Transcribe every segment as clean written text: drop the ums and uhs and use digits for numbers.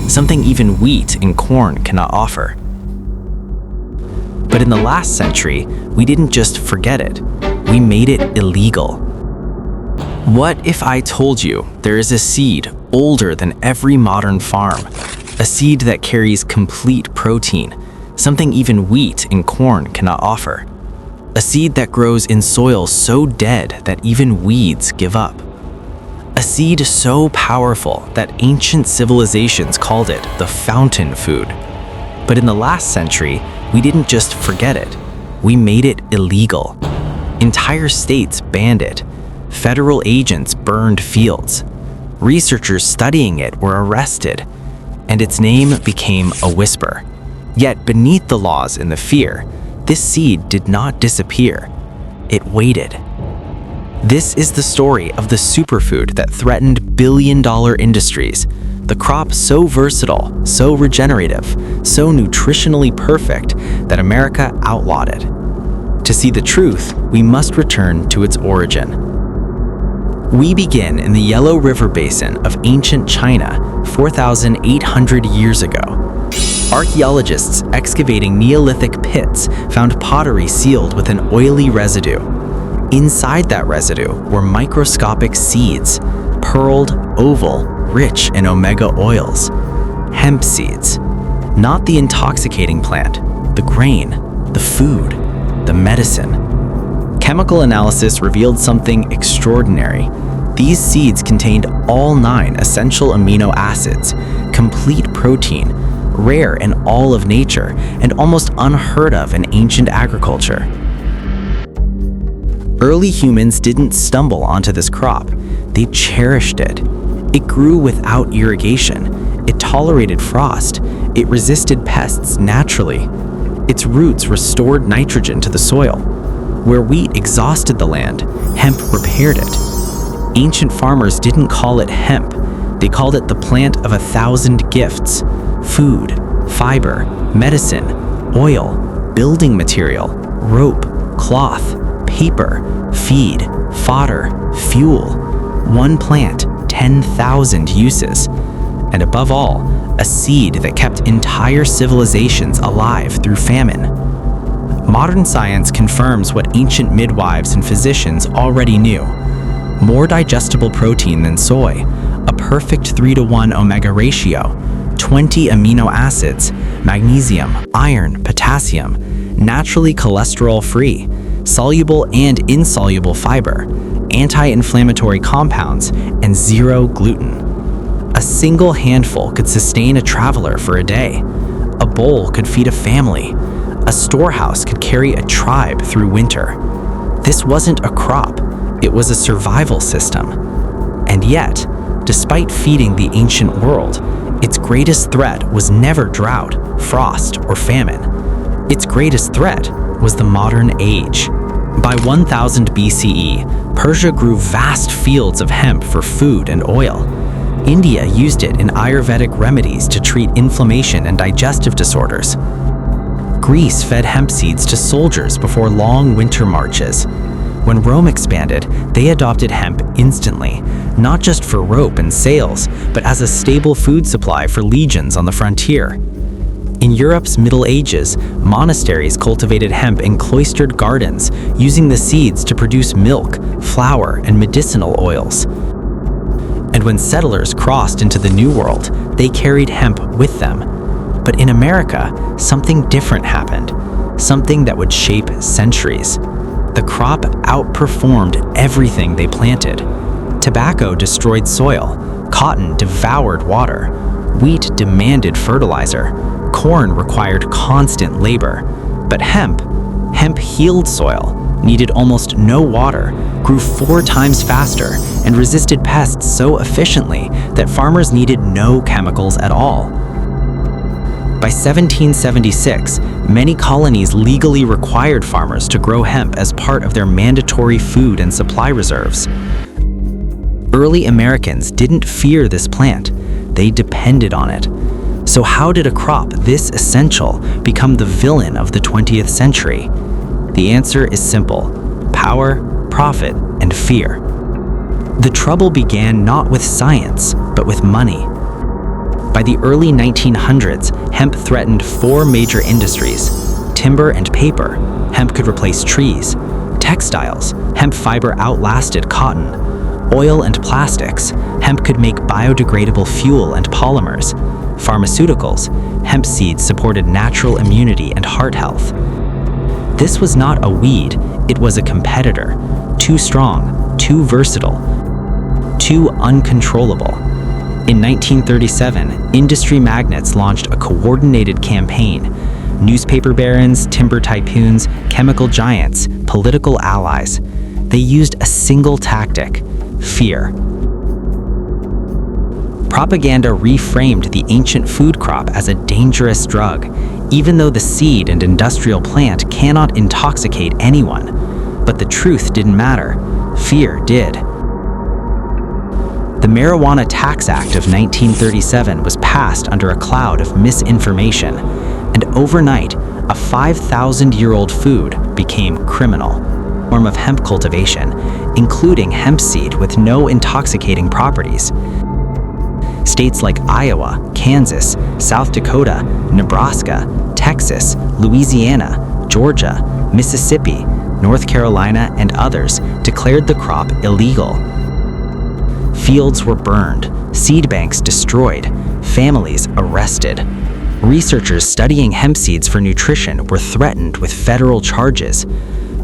something even wheat and corn cannot offer. But in the last century, we didn't just forget it, we made it illegal. What if I told you there is a seed older than every modern farm, a seed that carries complete protein, something even wheat and corn cannot offer, a seed that grows in soil so dead that even weeds give up, a seed so powerful that ancient civilizations called it the fountain food. But in the last century, we didn't just forget it, we made it illegal. Entire states banned it. Federal agents burned fields. Researchers studying it were arrested, and its name became a whisper. Yet beneath the laws and the fear, this seed did not disappear. It waited. This is the story of the superfood that threatened billion-dollar industries. The crop so versatile, so regenerative, so nutritionally perfect that America outlawed it. To see the truth, we must return to its origin. We begin in the Yellow River Basin of ancient China 4,800 years ago. Archaeologists excavating Neolithic pits found pottery sealed with an oily residue. Inside that residue were microscopic seeds, pearled, oval, rich in omega oils. Hemp seeds. Not the intoxicating plant, the grain, the food, the medicine. Chemical analysis revealed something extraordinary. These seeds contained all 9 essential amino acids, complete protein, rare in all of nature, and almost unheard of in ancient agriculture. Early humans didn't stumble onto this crop. They cherished it. It grew without irrigation. It tolerated frost. It resisted pests naturally. Its roots restored nitrogen to the soil. Where wheat exhausted the land, hemp repaired it. Ancient farmers didn't call it hemp. They called it the plant of 1,000 gifts: food, fiber, medicine, oil, building material, rope, cloth, paper, feed, fodder, fuel. One plant, 10,000 uses. And above all, a seed that kept entire civilizations alive through famine. Modern science confirms what ancient midwives and physicians already knew. More digestible protein than soy, a perfect 3-to-1 omega ratio, 20 amino acids, magnesium, iron, potassium, naturally cholesterol-free, soluble and insoluble fiber, anti-inflammatory compounds, and 0 gluten. A single handful could sustain a traveler for a day. A bowl could feed a family. A storehouse could carry a tribe through winter. This wasn't a crop, it was a survival system. And yet, despite feeding the ancient world, its greatest threat was never drought, frost, or famine. Its greatest threat was the modern age. By 1000 BCE, Persia grew vast fields of hemp for food and oil. India used it in Ayurvedic remedies to treat inflammation and digestive disorders. Greece fed hemp seeds to soldiers before long winter marches. When Rome expanded, they adopted hemp instantly, not just for rope and sails, but as a stable food supply for legions on the frontier. In Europe's Middle Ages, monasteries cultivated hemp in cloistered gardens, using the seeds to produce milk, flour, and medicinal oils. And when settlers crossed into the New World, they carried hemp with them. But in America, something different happened, something that would shape centuries. The crop outperformed everything they planted. Tobacco destroyed soil, cotton devoured water, wheat demanded fertilizer, corn required constant labor. But hemp healed soil, needed almost no water, grew 4 times faster, and resisted pests so efficiently that farmers needed no chemicals at all. By 1776, many colonies legally required farmers to grow hemp as part of their mandatory food and supply reserves. Early Americans didn't fear this plant, they depended on it. So how did a crop this essential become the villain of the 20th century? The answer is simple: power, profit, and fear. The trouble began not with science, but with money. By the early 1900s, hemp threatened four major industries: timber and paper, hemp could replace trees; textiles, hemp fiber outlasted cotton; oil and plastics, hemp could make biodegradable fuel and polymers; pharmaceuticals, hemp seeds supported natural immunity and heart health. This was not a weed, it was a competitor, too strong, too versatile, too uncontrollable. In 1937, industry magnates launched a coordinated campaign. Newspaper barons, timber tycoons, chemical giants, political allies. They used a single tactic: fear. Propaganda reframed the ancient food crop as a dangerous drug, even though the seed and industrial plant cannot intoxicate anyone. But the truth didn't matter. Fear did. The Marijuana Tax Act of 1937 was passed under a cloud of misinformation, and overnight, a 5,000-year-old food became criminal. Form of hemp cultivation, including hemp seed with no intoxicating properties. States like Iowa, Kansas, South Dakota, Nebraska, Texas, Louisiana, Georgia, Mississippi, North Carolina, and others declared the crop illegal. Fields were burned, seed banks destroyed, families arrested. Researchers studying hemp seeds for nutrition were threatened with federal charges.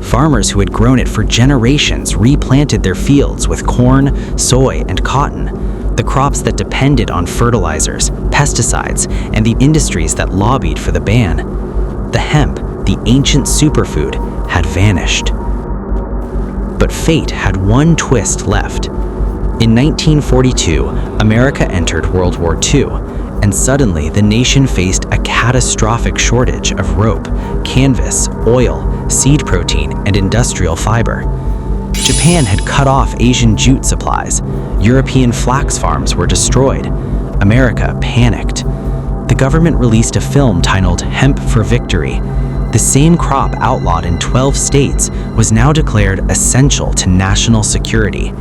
Farmers who had grown it for generations replanted their fields with corn, soy, and cotton, the crops that depended on fertilizers, pesticides, and the industries that lobbied for the ban. The hemp, the ancient superfood, had vanished. But fate had one twist left. In 1942, America entered World War II, and suddenly the nation faced a catastrophic shortage of rope, canvas, oil, seed protein, and industrial fiber. Japan had cut off Asian jute supplies. European flax farms were destroyed. America panicked. The government released a film titled Hemp for Victory. The same crop outlawed in 12 states was now declared essential to national security.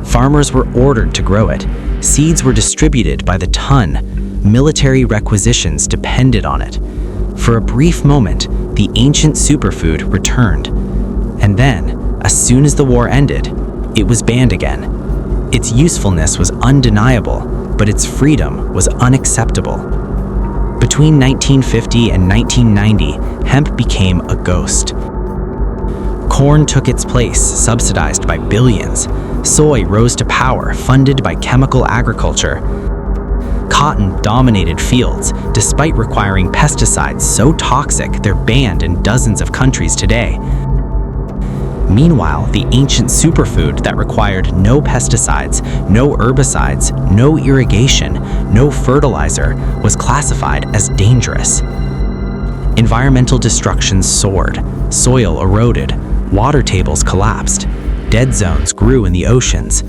Farmers were ordered to grow it. Seeds were distributed by the ton. Military requisitions depended on it. For a brief moment, the ancient superfood returned. And then, as soon as the war ended, it was banned again. Its usefulness was undeniable, but its freedom was unacceptable. Between 1950 and 1990, hemp became a ghost. Corn took its place, subsidized by billions. Soy rose to power, funded by chemical agriculture. Cotton dominated fields, despite requiring pesticides so toxic they're banned in dozens of countries today. Meanwhile, the ancient superfood that required no pesticides, no herbicides, no irrigation, no fertilizer was classified as dangerous. Environmental destruction soared, soil eroded, water tables collapsed, dead zones grew in the oceans.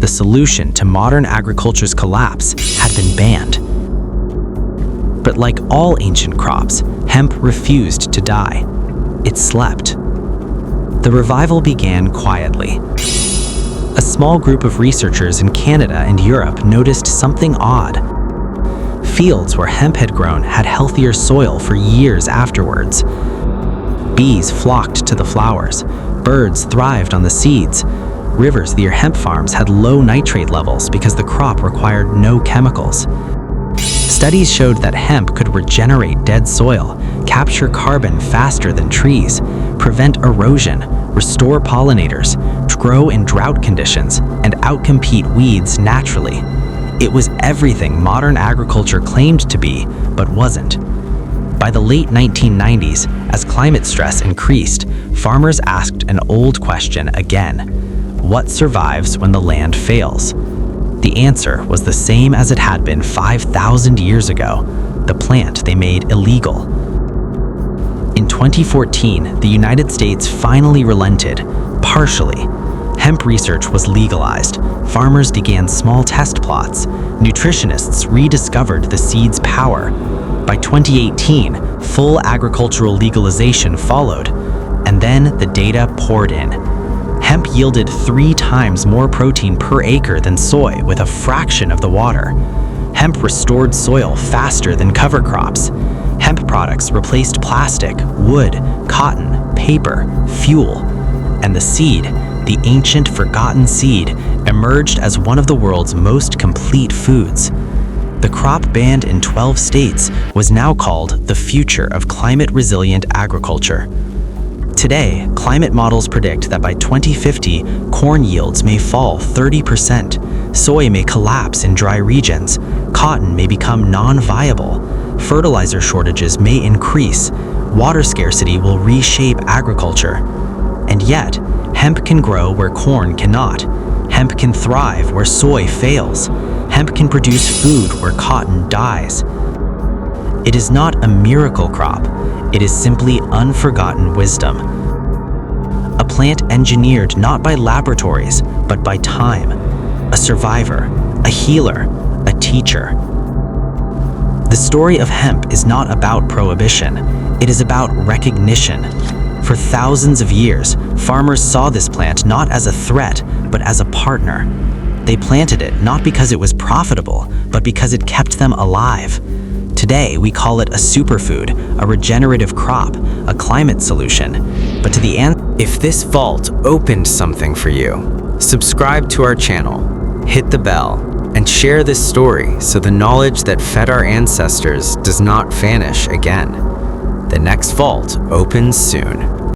The solution to modern agriculture's collapse had been banned. But like all ancient crops, hemp refused to die. It slept. The revival began quietly. A small group of researchers in Canada and Europe noticed something odd. Fields where hemp had grown had healthier soil for years afterwards. Bees flocked to the flowers. Birds thrived on the seeds. Rivers near hemp farms had low nitrate levels because the crop required no chemicals. Studies showed that hemp could regenerate dead soil, capture carbon faster than trees, prevent erosion, restore pollinators, grow in drought conditions, and outcompete weeds naturally. It was everything modern agriculture claimed to be, but wasn't. By the late 1990s, as climate stress increased, farmers asked an old question again: what survives when the land fails? The answer was the same as it had been 5,000 years ago: the plant they made illegal. In 2014, the United States finally relented, partially. Hemp research was legalized. Farmers began small test plots. Nutritionists rediscovered the seed's power. By 2018, full agricultural legalization followed, and then the data poured in. Hemp yielded 3 times more protein per acre than soy with a fraction of the water. Hemp restored soil faster than cover crops. Hemp products replaced plastic, wood, cotton, paper, fuel. And the seed, the ancient forgotten seed, emerged as one of the world's most complete foods. The crop banned in 12 states was now called the future of climate-resilient agriculture. Today, climate models predict that by 2050, corn yields may fall 30%, soy may collapse in dry regions, cotton may become non-viable, fertilizer shortages may increase, water scarcity will reshape agriculture. And yet, hemp can grow where corn cannot. Hemp can thrive where soy fails. Hemp can produce food where cotton dies. It is not a miracle crop. It is simply unforgotten wisdom. A plant engineered not by laboratories, but by time. A survivor, a healer, a teacher. The story of hemp is not about prohibition. It is about recognition. For thousands of years, farmers saw this plant not as a threat, but as a partner. They planted it not because it was profitable, but because it kept them alive. Today, we call it a superfood, a regenerative crop, a climate solution. But to the end, if this vault opened something for you, subscribe to our channel, hit the bell, and share this story so the knowledge that fed our ancestors does not vanish again. The next vault opens soon.